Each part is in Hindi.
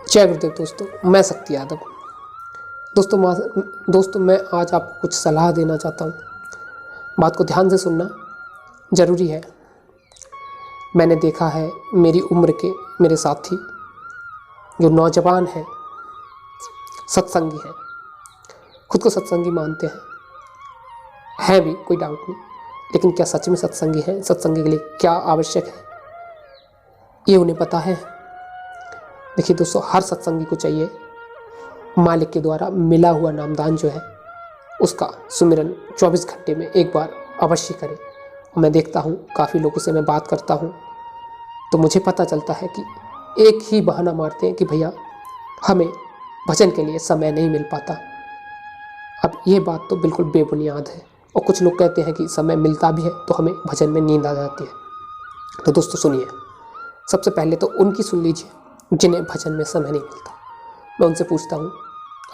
जय गुरुदेव दोस्तों, मैं शक्ति यादव। दोस्तों मैं आज आपको कुछ सलाह देना चाहता हूँ। बात को ध्यान से सुनना ज़रूरी है। मैंने देखा है मेरी उम्र के मेरे साथी जो नौजवान हैं, सत्संगी हैं, खुद को सत्संगी मानते हैं भी, कोई डाउट नहीं, लेकिन क्या सच में सत्संगी हैं? सत्संगी के लिए क्या आवश्यक है ये उन्हें पता है? देखिए दोस्तों, हर सत्संगी को चाहिए मालिक के द्वारा मिला हुआ नामदान जो है उसका सुमिरन 24 घंटे में एक बार अवश्य करें। और मैं देखता हूँ काफ़ी लोगों से मैं बात करता हूँ तो मुझे पता चलता है कि एक ही बहाना मारते हैं कि भैया हमें भजन के लिए समय नहीं मिल पाता। अब ये बात तो बिल्कुल बेबुनियाद है। और कुछ लोग कहते हैं कि समय मिलता भी है तो हमें भजन में नींद आ जाती है। तो दोस्तों सुनिए, सबसे पहले तो उनकी सुन लीजिए जिन्हें भजन में समय नहीं मिलता। मैं उनसे पूछता हूँ,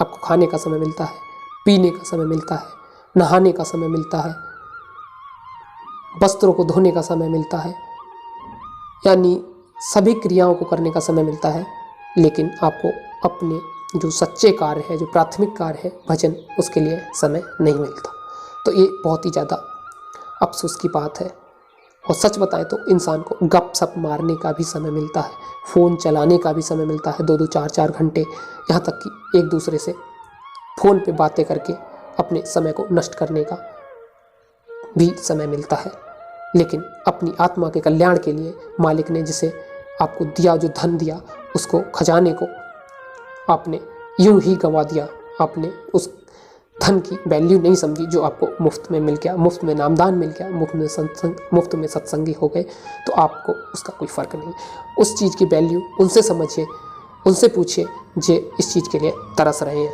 आपको खाने का समय मिलता है, पीने का समय मिलता है, नहाने का समय मिलता है, वस्त्रों को धोने का समय मिलता है, यानी सभी क्रियाओं को करने का समय मिलता है, लेकिन आपको अपने जो सच्चे कार्य है, जो प्राथमिक कार्य है भजन, उसके लिए समय नहीं मिलता। तो ये बहुत ही ज़्यादा अफसोस की बात है। और सच बताएं तो इंसान को गप सप मारने का भी समय मिलता है, फ़ोन चलाने का भी समय मिलता है, 2-2 4-4 घंटे, यहाँ तक कि एक दूसरे से फ़ोन पे बातें करके अपने समय को नष्ट करने का भी समय मिलता है। लेकिन अपनी आत्मा के कल्याण के लिए मालिक ने जिसे आपको दिया, जो धन दिया, उसको खजाने को आपने यूं ही गंवा दिया। आपने उस धन की वैल्यू नहीं समझी जो आपको मुफ्त में मिल गया, मुफ्त में नामदान मिल गया, मुफ्त में सत्संगी हो गए, तो आपको उसका कोई फ़र्क नहीं। उस चीज़ की वैल्यू उनसे समझिए, उनसे पूछिए जो इस चीज़ के लिए तरस रहे हैं,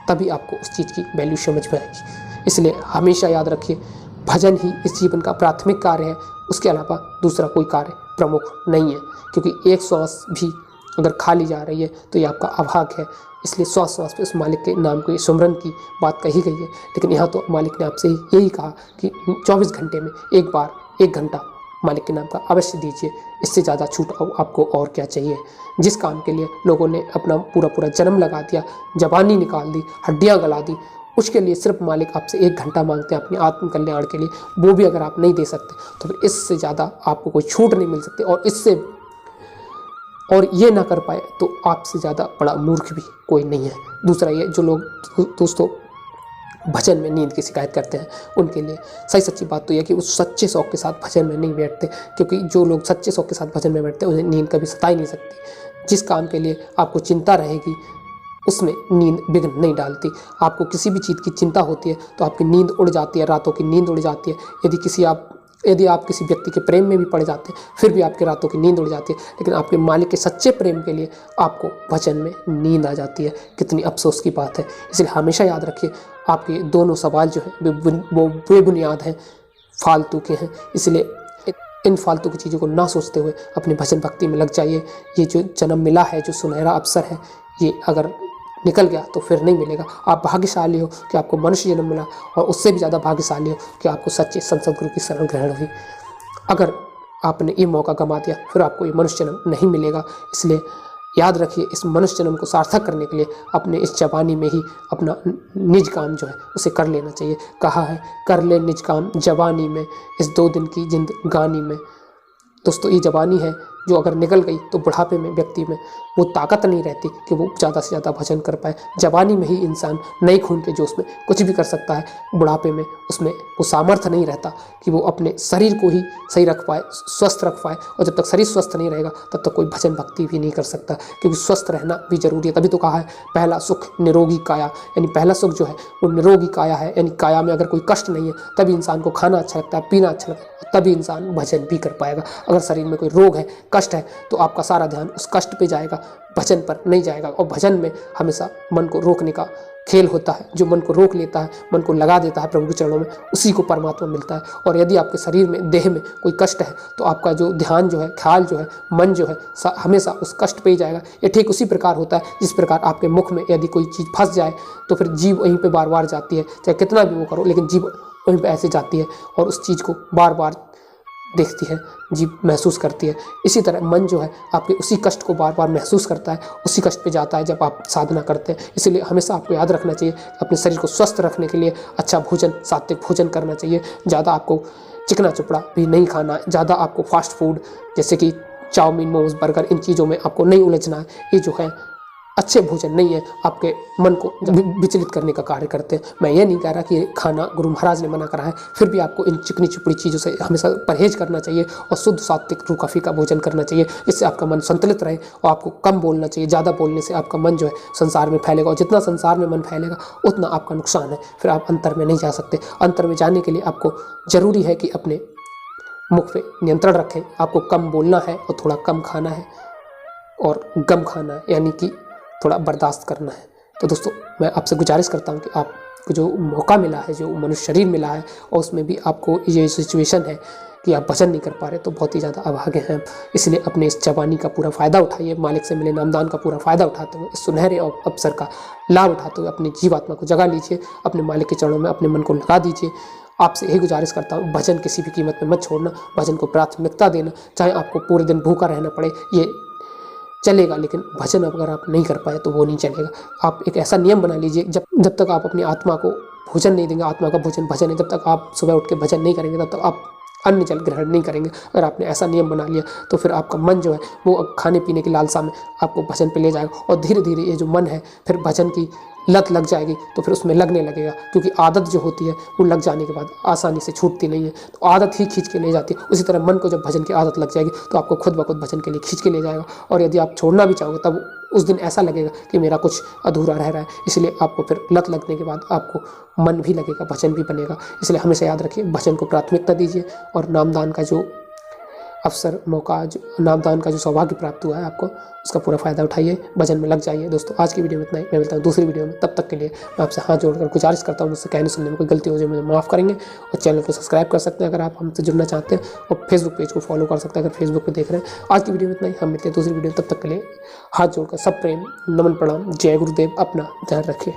तभी आपको उस चीज़ की वैल्यू समझ में आएगी। इसलिए हमेशा याद रखिए, भजन ही इस जीवन का प्राथमिक कार्य है, उसके अलावा दूसरा कोई कार्य प्रमुख नहीं है। क्योंकि एक श्वास भी अगर खाली जा रही है तो ये आपका अभाग है। इसलिए श्वास श्वास पे उस मालिक के नाम को सुमरन की बात कही गई है। लेकिन यहाँ तो मालिक ने आपसे यही कहा कि 24 घंटे में एक बार 1 घंटा मालिक के नाम का अवश्य दीजिए। इससे ज़्यादा छूट आपको और क्या चाहिए? जिस काम के लिए लोगों ने अपना पूरा जन्म लगा दिया, जवानी निकाल दी, हड्डियाँ गला दी, उसके लिए सिर्फ मालिक आपसे 1 घंटा मांगते हैं अपने आत्म कल्याण के लिए। वो भी अगर आप नहीं दे सकते तो फिर इससे ज़्यादा आपको कोई छूट नहीं मिल सकती। और ये ना कर पाए तो आपसे ज़्यादा बड़ा मूर्ख भी कोई नहीं है। दूसरा ये, जो लोग दोस्तों भजन में नींद की शिकायत करते हैं, उनके लिए सही सच्ची बात तो यह कि वो सच्चे शौक़ के साथ भजन में नहीं बैठते। क्योंकि जो लोग सच्चे शौक़ के साथ भजन में बैठते हैं उन्हें नींद कभी सता ही नहीं सकती। जिस काम के लिए आपको चिंता रहेगी उसमें नींद विघ्न नहीं डालती। आपको किसी भी चीज़ की चिंता होती है तो आपकी नींद उड़ जाती है, रातों की नींद उड़ जाती है। यदि आप किसी व्यक्ति के प्रेम में भी पड़ जाते हैं फिर भी आपके रातों की नींद उड़ जाती है। लेकिन आपके मालिक के सच्चे प्रेम के लिए आपको भजन में नींद आ जाती है। कितनी अफसोस की बात है। इसलिए हमेशा याद रखिए, आपके दोनों सवाल जो हैं वो बेबुनियाद हैं, फालतू के हैं। इसलिए इन फालतू की चीज़ों को ना सोचते हुए अपनी भजन भक्ति में लग जाइए। ये जो जन्म मिला है, जो सुनहरा अवसर है, ये अगर निकल गया तो फिर नहीं मिलेगा। आप भाग्यशाली हो कि आपको मनुष्य जन्म मिला, और उससे भी ज़्यादा भाग्यशाली हो कि आपको सच्चे संत गुरु की शरण ग्रहण हुई। अगर आपने ये मौका गंवा दिया फिर आपको ये मनुष्य जन्म नहीं मिलेगा। इसलिए याद रखिए, इस मनुष्य जन्म को सार्थक करने के लिए अपने इस जवानी में ही अपना निज काम जो है उसे कर लेना चाहिए। कहा है, कर ले निज काम जवानी में, इस 2 दिन की जिंदगानी में। दोस्तों, ये जवानी है जो अगर निकल गई तो बुढ़ापे में व्यक्ति में वो ताकत नहीं रहती कि वो ज़्यादा से ज़्यादा भजन कर पाए। जवानी में ही इंसान नए खून के जोश में कुछ भी कर सकता है। बुढ़ापे में उसमें वो सामर्थ्य नहीं रहता कि वो अपने शरीर को ही सही रख पाए, स्वस्थ रख पाए। और जब तक शरीर स्वस्थ नहीं रहेगा तब तक कोई भजन भक्ति भी नहीं कर सकता, क्योंकि स्वस्थ रहना भी जरूरी है। तभी तो कहा है, पहला सुख निरोगी काया, यानी पहला सुख जो है वो निरोगी काया है। यानी काया में अगर कोई कष्ट नहीं है तभी इंसान को खाना अच्छा लगता है, पीना अच्छा लगता है, तभी इंसान भजन भी कर पाएगा। अगर शरीर में कोई रोग है, कष्ट है, तो आपका सारा ध्यान उस कष्ट पे जाएगा, भजन पर नहीं जाएगा। और भजन में हमेशा मन को रोकने का खेल होता है। जो मन को रोक लेता है, मन को लगा देता है प्रभु के चरणों में, उसी को परमात्मा मिलता है। और यदि आपके शरीर में, देह में कोई कष्ट है तो आपका जो ध्यान जो है, ख्याल जो है, मन जो है, हमेशा उस कष्ट पे ही जाएगा। ये ठीक उसी प्रकार होता है जिस प्रकार आपके मुख में यदि कोई चीज़ फंस जाए तो फिर जीभ वहीं पर बार बार जाती है। चाहे कितना भी वो करो, लेकिन जीभ वहीं पर ऐसे जाती है और उस चीज़ को बार बार देखती है, जीभ महसूस करती है। इसी तरह मन जो है आपके उसी कष्ट को बार बार महसूस करता है, उसी कष्ट पे जाता है जब आप साधना करते हैं। इसलिए हमेशा आपको याद रखना चाहिए, अपने शरीर को स्वस्थ रखने के लिए अच्छा भोजन, सात्विक भोजन करना चाहिए। ज़्यादा आपको चिकना चुपड़ा भी नहीं खाना, ज़्यादा आपको फास्ट फूड जैसे कि चाउमीन, मोमोज, बर्गर, इन चीज़ों में आपको नहीं उलझना है। ये जो है अच्छे भोजन नहीं है, आपके मन को विचलित करने का कार्य करते हैं। मैं ये नहीं कह रहा कि खाना गुरु महाराज ने मना करा है, फिर भी आपको इन चिकनी चुपड़ी चीज़ों से हमेशा परहेज करना चाहिए और शुद्ध सात्विक रूखा फीका भोजन करना चाहिए, जिससे आपका मन संतुलित रहे। और आपको कम बोलना चाहिए, ज़्यादा बोलने से आपका मन जो है संसार में फैलेगा, और जितना संसार में मन फैलेगा उतना आपका नुकसान है, फिर आप अंतर में नहीं जा सकते। अंतर में जाने के लिए आपको ज़रूरी है कि अपने मुख पे नियंत्रण रखें, आपको कम बोलना है और थोड़ा कम खाना है और गम खाना है, यानी कि थोड़ा बर्दाश्त करना है। तो दोस्तों, मैं आपसे गुजारिश करता हूँ कि आपको जो मौका मिला है, जो मनुष्य शरीर मिला है, और उसमें भी आपको ये सिचुएशन है कि आप भजन नहीं कर पा रहे, तो बहुत ही ज़्यादा अभागे हैं। इसलिए अपने इस जवानी का पूरा फ़ायदा उठाइए, मालिक से मिले नामदान का पूरा फ़ायदा उठाते हुए, इस सुनहरे अवसर का लाभ उठाते हुए अपनी जीवात्मा को जगा लीजिए, अपने मालिक के चरणों में अपने मन को लगा दीजिए। आपसे यही गुजारिश करता हूँ, भजन किसी भी कीमत में मत छोड़ना, भजन को प्राथमिकता देना। चाहे आपको पूरे दिन भूखा रहना पड़े, ये चलेगा, लेकिन भजन अगर आप नहीं कर पाए तो वो नहीं चलेगा। आप एक ऐसा नियम बना लीजिए, जब तक आप अपनी आत्मा को भोजन नहीं देंगे, आत्मा का भोजन भजन है, जब तक आप सुबह उठ के भजन नहीं करेंगे तब तक आप अन्न जल ग्रहण नहीं करेंगे। अगर आपने ऐसा नियम बना लिया तो फिर आपका मन जो है वो खाने पीने की लालसा में आपको भजन पे ले जाएगा, और धीरे धीरे ये जो मन है फिर भजन की लत लग जाएगी, तो फिर उसमें लगने लगेगा, क्योंकि आदत जो होती है वो लग जाने के बाद आसानी से छूटती नहीं है, तो आदत ही खींच के ले जाती है। उसी तरह मन को जब भजन की आदत लग जाएगी तो आपको खुद ब खुद भजन के लिए खींच के ले जाएगा, और यदि आप छोड़ना भी चाहोगे तब उस दिन ऐसा लगेगा कि मेरा कुछ अधूरा रह रहा है। इसलिए आपको फिर लत लगने के बाद आपको मन भी लगेगा, भजन भी बनेगा। इसलिए हमेशा याद रखिए, भजन को प्राथमिकता दीजिए, और नामदान का जो अवसर, मौका, जो नामदान का जो सौभाग्य प्राप्त हुआ है आपको, उसका पूरा फ़ायदा उठाइए, भजन में लग जाइए। दोस्तों, आज की वीडियो में इतना ही, मैं मिलता हूँ दूसरी वीडियो में। तब तक के लिए मैं आपसे हाथ जोड़कर गुजारिश करता हूँ, मुझसे कहने सुनने में कोई गलती हो जाए मुझे माफ़ करेंगे, और चैनल को सब्सक्राइब कर सकते हैं अगर आप हमसे जुड़ना चाहते हैं, और फेसबुक पेज को फॉलो कर सकते हैं अगर फेसबुक पर देख रहे हैं। आज की वीडियो में इतना ही, हम मिलते हैं दूसरी वीडियो में। तब तक के लिए हाथ जोड़कर सब प्रेम, नमन, प्रणाम, जय गुरुदेव। अपना ध्यान रखिए।